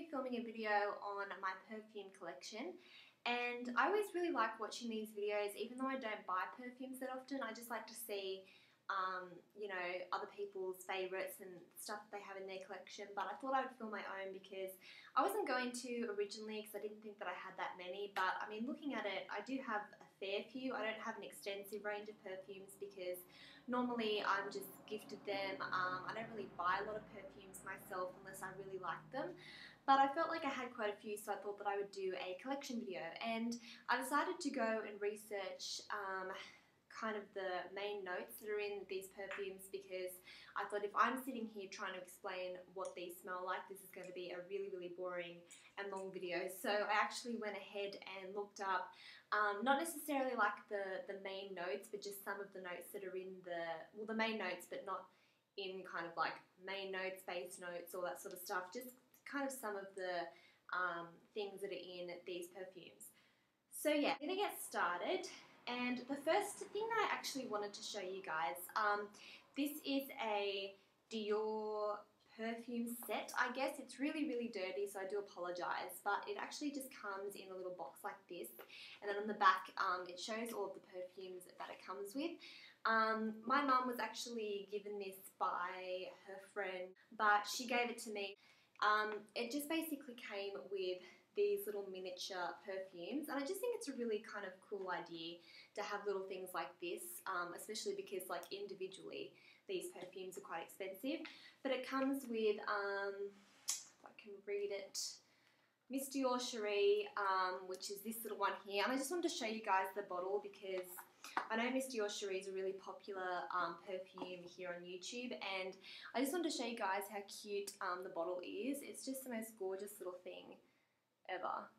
be filming a video on my perfume collection, and I always really like watching these videos. Even though I don't buy perfumes that often, I just like to see you know, other people's favourites and stuff that they have in their collection. But I thought I would film my own because I wasn't going to originally, because I didn't think that I had that many. But I mean, looking at it, I do have a fair few. I don't have an extensive range of perfumes because normally I'm just gifted them. I don't really buy a lot of perfumes myself unless I really like them. But I felt like I had quite a few, so I thought that I would do a collection video. And I decided to go and research kind of the main notes that are in these perfumes, because I thought if I'm sitting here trying to explain what these smell like, this is going to be a really boring and long video. So I actually went ahead and looked up not necessarily like the main notes, but just some of the notes that are in the main notes, but not in kind of like main notes, base notes, all that sort of stuff, just kind of some of the things that are in these perfumes. So yeah, I'm going to get started. And the first thing that I actually wanted to show you guys, this is a Dior Perfume Set, I guess. It's really dirty, so I do apologise, but it actually just comes in a little box like this, and then on the back it shows all of the perfumes that it comes with. My mum was actually given this by her friend, but she gave it to me. It just basically came with these little miniature perfumes, and I just think it's a really kind of cool idea to have little things like this, especially because like individually these perfumes are quite expensive. But it comes with, if I can read it, Miss Dior Cherie, which is this little one here. And I just wanted to show you guys the bottle because I know Miss Dior Cherie is a really popular perfume here on YouTube, and I just wanted to show you guys how cute the bottle is. It's just the most gorgeous little thing ever.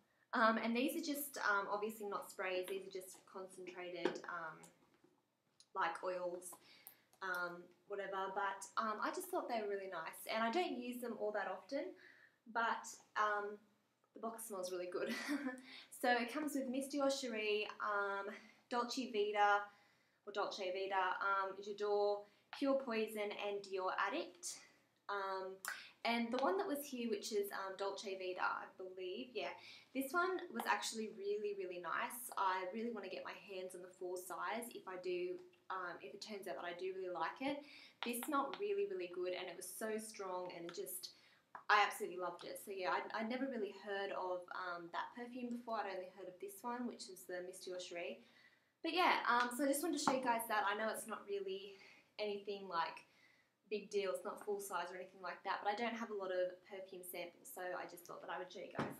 And these are just obviously not sprays, these are just concentrated like oils, whatever, but I just thought they were really nice, and I don't use them all that often, but the box smells really good. So it comes with Miss Dior Cherie, Dolce Vita, J'adore, Pure Poison, and Dior Addict. And the one that was here, which is Dolce Vita, I believe, yeah, this one was actually really nice. I really want to get my hands on the full size if I do, if it turns out that I do really like it. This smelled really good, and it was so strong, and it just, I absolutely loved it. So yeah, I'd never really heard of that perfume before. I'd only heard of this one, which is the Miss Dior Cherie. But yeah, so I just wanted to show you guys that. I know it's not really anything like big deal, it's not full size or anything like that, but I don't have a lot of perfume samples, so I just thought that I would show you guys.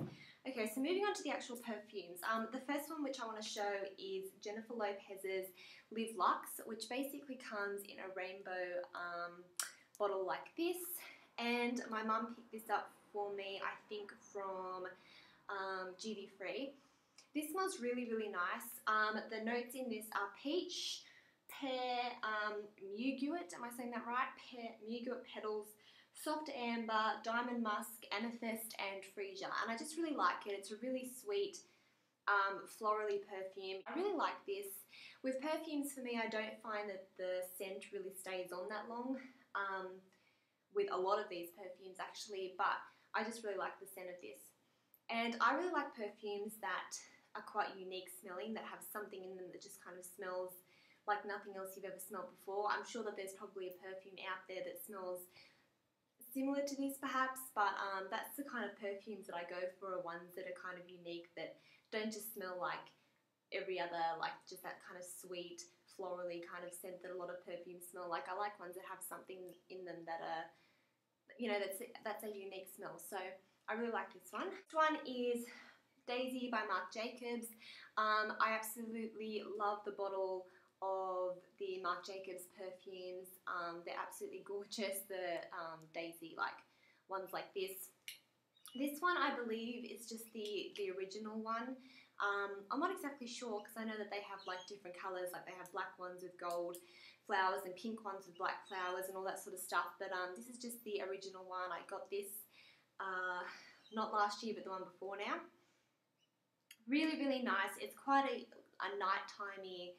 Okay, so moving on to the actual perfumes. The first one which I want to show is Jennifer Lopez's Live Luxe, which basically comes in a rainbow bottle like this, and my mum picked this up for me, I think from GD Free. This smells really nice. The notes in this are peach, pear, muguet, am I saying that right? Pear, muguet petals, soft amber, diamond musk, amethyst, and freesia. And I just really like it. It's a really sweet, florally perfume. I really like this. With perfumes, for me, I don't find that the scent really stays on that long, with a lot of these perfumes actually, but I just really like the scent of this. And I really like perfumes that are quite unique smelling, that have something in them that just kind of smells like nothing else you've ever smelled before. I'm sure that there's probably a perfume out there that smells similar to this perhaps, but that's the kind of perfumes that I go for, are ones that are kind of unique, that don't just smell like every other, like just that kind of sweet, florally kind of scent that a lot of perfumes smell like. I like ones that have something in them that are, you know, that's a unique smell. So I really like this one. This one is Daisy by Marc Jacobs. I absolutely love the bottle of the Marc Jacobs perfumes. They're absolutely gorgeous, the Daisy like ones like this. This one I believe is just the original one. I'm not exactly sure, because I know that they have like different colours, like they have black ones with gold flowers and pink ones with black flowers and all that sort of stuff, but this is just the original one. I got this not last year but the one before now. Really nice. It's quite a nighttime-y,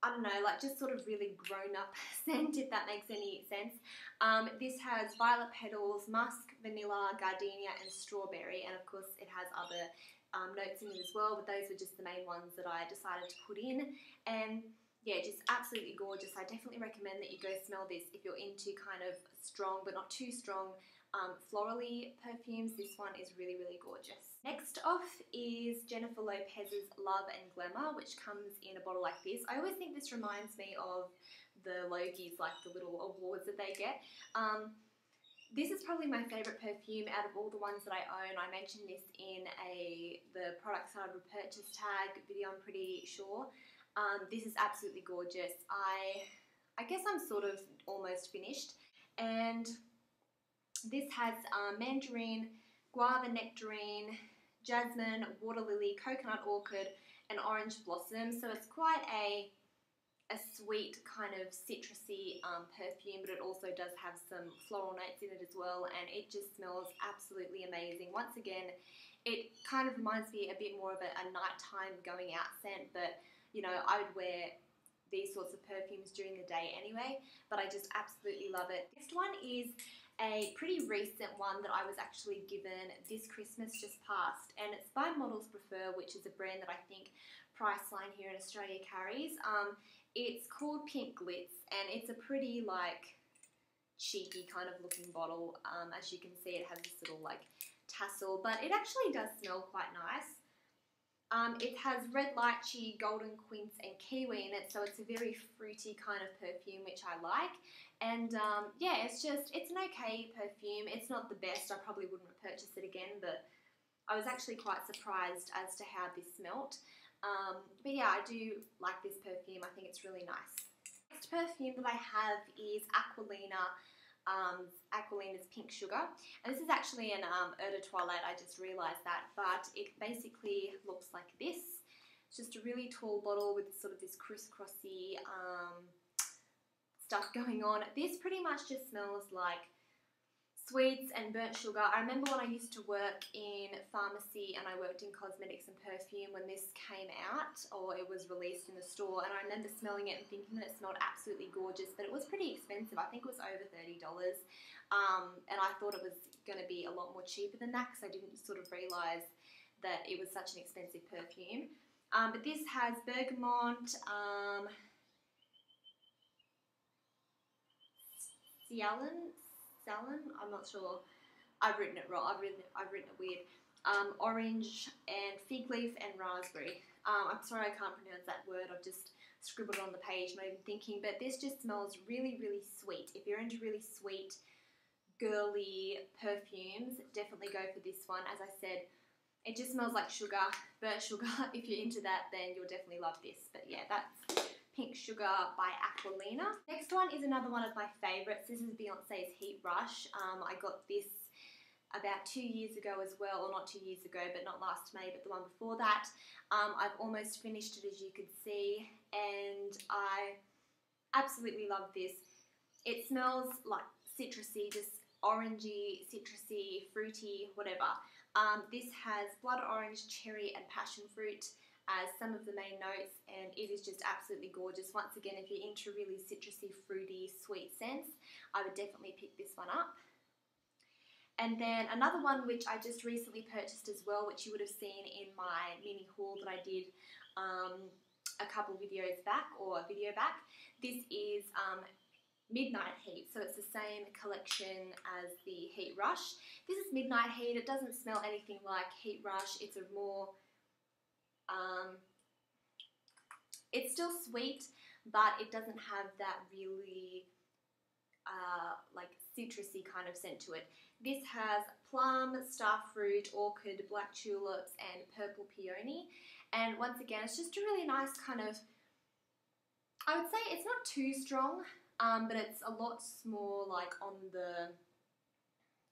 I don't don't know, like just sort of really grown up scent, if that makes any sense. This has violet petals, musk, vanilla, gardenia and strawberry, and of course it has other notes in it as well, but those were just the main ones that I decided to put in. And yeah, just absolutely gorgeous. I definitely recommend that you go smell this if you're into kind of strong but not too strong florally perfumes. This one is really, really gorgeous. Next off is Jennifer Lopez's Love and Glamour, which comes in a bottle like this. I always think this reminds me of the Logies, like the little awards that they get. This is probably my favourite perfume out of all the ones that I own. I mentioned this in the products I would purchase tag video, I'm pretty sure. This is absolutely gorgeous. I guess I'm sort of almost finished. And this has mandarin, guava nectarine, jasmine, water lily, coconut orchid, and orange blossom. So it's quite a sweet kind of citrusy perfume, but it also does have some floral notes in it as well, and it just smells absolutely amazing. Once again, it kind of reminds me a bit more of a nighttime going out scent, but you know, I would wear these sorts of perfumes during the day anyway, but I just absolutely love it. Next one is a pretty recent one that I was actually given this Christmas just past, and it's by Models Prefer, which is a brand that I think Priceline here in Australia carries. It's called Pink Glitz, and it's a pretty like cheapy kind of looking bottle. As you can see, it has this little like tassel, but it actually does smell quite nice. It has red lychee, golden quince and kiwi in it, so it's a very fruity kind of perfume, which I like. And yeah, it's an okay perfume. It's not the best. I probably wouldn't purchase it again, but I was actually quite surprised as to how this smelt. But yeah, I do like this perfume. I think it's really nice. Next perfume that I have is Aqualina's Pink Sugar. And this is actually an Eau de Toilette, I just realised that. But it basically looks like this. It's just a really tall bottle with sort of this crisscrossy stuff going on. This pretty much just smells like sweets and burnt sugar. I remember when I used to work in pharmacy and I worked in cosmetics and perfume when this came out, or it was released in the store, and I remember smelling it and thinking that it smelled absolutely gorgeous, but it was pretty expensive. I think it was over $30. And I thought it was going to be a lot more cheaper than that because I didn't sort of realise that it was such an expensive perfume. But this has bergamot, Salon, I'm not sure. I've written it wrong. I've written it weird. Orange and fig leaf and raspberry. I'm sorry I can't pronounce that word. I've just scribbled on the page, not even thinking. But this just smells really, really sweet. If you're into really sweet, girly perfumes, definitely go for this one. As I said, it just smells like sugar, burnt sugar. If you're into that, then you'll definitely love this. But yeah, that's Pink Sugar by Aquolina. Next one is another one of my favourites. This is Beyonce's Heat Rush. I got this about 2 years ago as well, or not 2 years ago, but not last May, but the one before that. I've almost finished it, as you can see, and I absolutely love this. It smells like citrusy, just orangey, citrusy, fruity, whatever. This has blood orange, cherry and passion fruit as some of the main notes, and it is just absolutely gorgeous. Once again, if you're into really citrusy, fruity, sweet scents, I would definitely pick this one up. And then another one which I just recently purchased as well, which you would have seen in my mini haul that I did a couple videos back, or a video back. This is Midnight Heat, so it's the same collection as the Heat Rush. This is Midnight Heat. It doesn't smell anything like Heat Rush. It's a more it's still sweet, but it doesn't have that really like citrusy kind of scent to it. This has plum, starfruit, orchid, black tulips and purple peony, and once again it's just a really nice kind of, I would say it's not too strong, but it's a lot more like on the,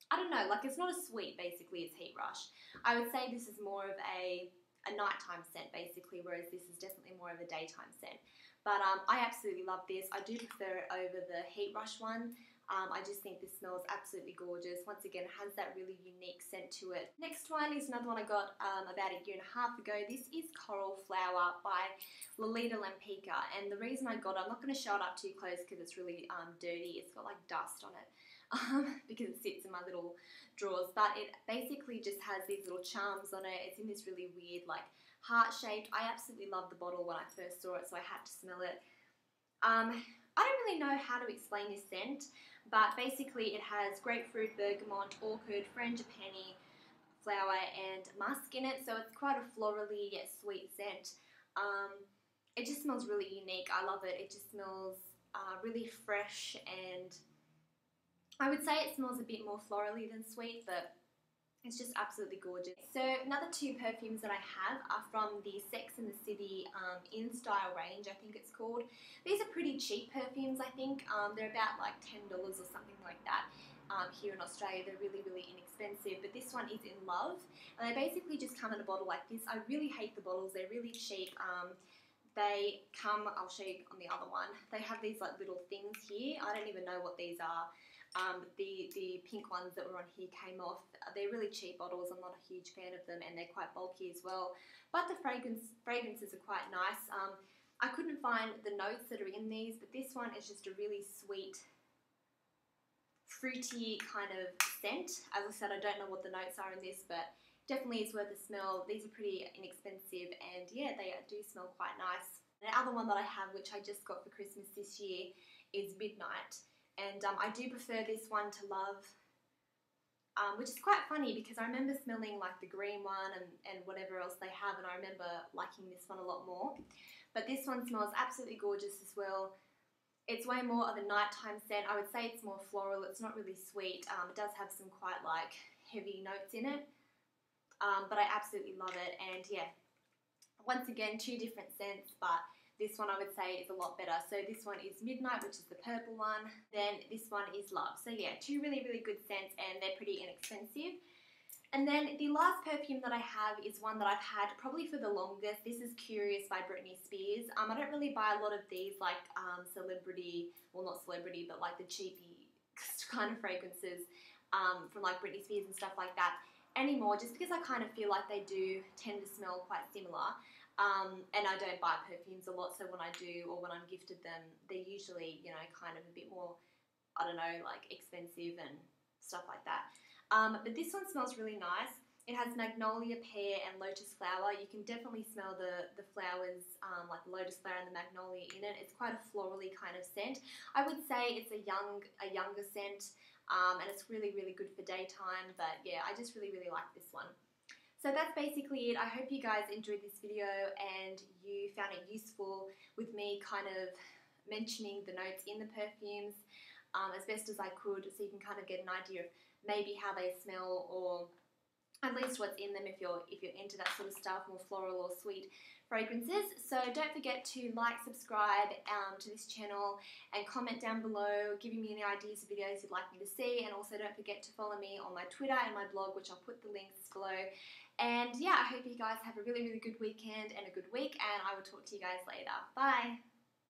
I don't know, like it's not as sweet basically as Heat Rush. I would say this is more of a nighttime scent basically, whereas this is definitely more of a daytime scent. But I absolutely love this. I do prefer it over the Heat Rush one. I just think this smells absolutely gorgeous. Once again, it has that really unique scent to it. Next one is another one I got about a year and a half ago. This is Coral Flower by Lolita Lempicka, and the reason I got it, I'm not going to show it up too close because it's really dirty. It's got like dust on it because it sits in my little drawers, but it basically just has these little charms on it. It's in this really weird like heart-shaped. I absolutely loved the bottle when I first saw it, so I had to smell it. I don't really know how to explain this scent, but basically it has grapefruit, bergamot, orchid, frangipani, flower and musk in it, so it's quite a florally yet sweet scent. It just smells really unique. I love it. It just smells really fresh, and I would say it smells a bit more florally than sweet, but it's just absolutely gorgeous. So another two perfumes that I have are from the Sex and the City In Style range, I think it's called. These are pretty cheap perfumes, I think. They're about like $10 or something like that. Here in Australia, they're really, really inexpensive, but this one is In Love, and they basically just come in a bottle like this. I really hate the bottles. They're really cheap. They come, I'll show you on the other one, they have these like little things here. I don't even know what these are. The pink ones that were on here came off. They're really cheap bottles. I'm not a huge fan of them, and they're quite bulky as well. But the fragrances are quite nice. I couldn't find the notes that are in these, but this one is just a really sweet, fruity kind of scent. As I said, I don't know what the notes are in this, but definitely is worth a smell. These are pretty inexpensive, and yeah, they do smell quite nice. The other one that I have, which I just got for Christmas this year, is Midnight. And I do prefer this one to Love, which is quite funny because I remember smelling like the green one and whatever else they have, and I remember liking this one a lot more. But this one smells absolutely gorgeous as well. It's way more of a nighttime scent. I would say it's more floral. It's not really sweet. It does have some quite like heavy notes in it, but I absolutely love it. And yeah, once again, two different scents, but this one I would say is a lot better. So this one is Midnight, which is the purple one. Then this one is Love. So yeah, two really, really good scents, and they're pretty inexpensive. And then the last perfume that I have is one that I've had probably for the longest. This is Curious by Britney Spears. I don't really buy a lot of these like celebrity, well not celebrity, but like the cheapy kind of fragrances from like Britney Spears and stuff like that anymore, just because I kind of feel like they do tend to smell quite similar. And I don't buy perfumes a lot, so when I do, or when I'm gifted them, they're usually, you know, kind of a bit more, I don't know, like expensive and stuff like that. But this one smells really nice. It has magnolia, pear and lotus flower. You can definitely smell the flowers, like the lotus flower and the magnolia in it. It's quite a florally kind of scent. I would say it's a younger scent, and it's really, really good for daytime. But yeah, I just really, really like this one. So that's basically it. I hope you guys enjoyed this video and you found it useful with me kind of mentioning the notes in the perfumes as best as I could, so you can kind of get an idea of maybe how they smell, or at least what's in them if you're into that sort of stuff, more floral or sweet fragrances. So don't forget to like, subscribe to this channel, and comment down below giving me any ideas of videos you'd like me to see. And also don't forget to follow me on my Twitter and my blog, which I'll put the links below. And yeah, I hope you guys have a really, really good weekend and a good week, and I will talk to you guys later. Bye!